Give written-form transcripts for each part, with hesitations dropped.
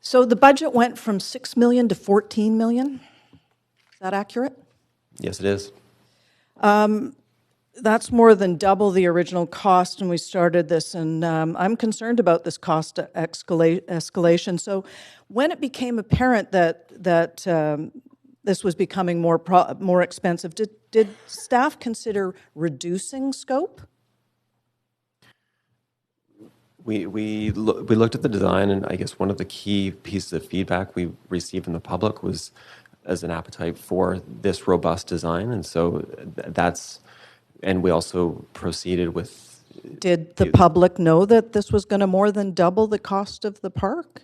So the budget went from 6 million to 14 million? Is that accurate? Yes, it is. That's more than double the original cost when we started this, and I'm concerned about this cost escalation. So when it became apparent that this was becoming more expensive, did staff consider reducing scope? We looked at the design, and I guess one of the key pieces of feedback we received from the public was as an appetite for this robust design, and so and we also proceeded with... Did the public know that this was going to more than double the cost of the park?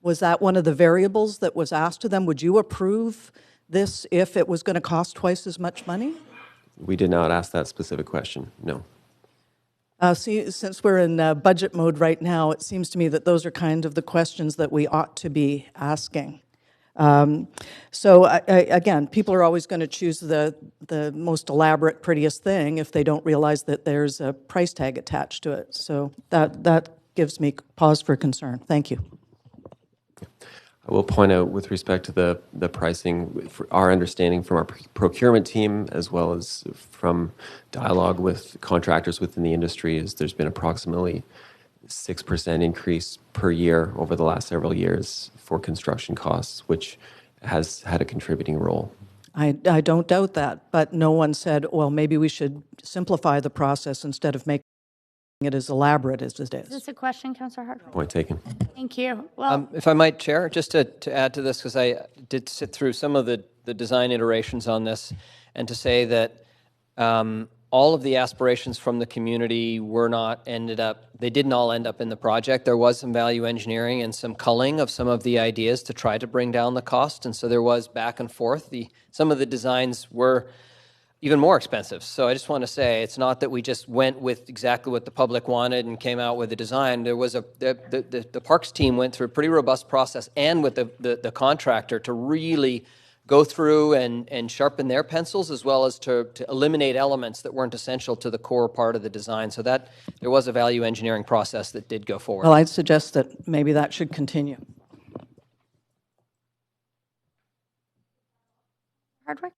Was that one of the variables that was asked of them? Would you approve this if it was going to cost twice as much money? We did not ask that specific question, no. See, since we're in budget mode right now, it seems to me that those are kind of the questions that we ought to be asking. So again, people are always going to choose the most elaborate, prettiest thing if they don't realize that there's a price tag attached to it. So that gives me pause for concern. Thank you. I will point out with respect to the pricing, our understanding from our procurement team as well as from dialogue with contractors within the industry is there's been approximately 6% increase per year over the last several years for construction costs, which has had a contributing role. I don't doubt that, but no one said, well, maybe we should simplify the process instead of making it as elaborate as it is. Is this a question, Councillor Hardwick? Point taken. Thank you. Well, If I might, Chair, just to add to this, because I did sit through some of the design iterations on this, and to say that all of the aspirations from the community they didn't all end up in the project. There was some value engineering and some culling of some of the ideas to try to bring down the cost, and so there was back and forth. Some of the designs were even more expensive. So I just want to say it's not that we just went with exactly what the public wanted and came out with a design. There was the Parks team went through a pretty robust process and with the contractor to really go through and sharpen their pencils as well as to eliminate elements that weren't essential to the core part of the design. So that there was a value engineering process that did go forward. Well, I'd suggest that maybe that should continue. Hardwick?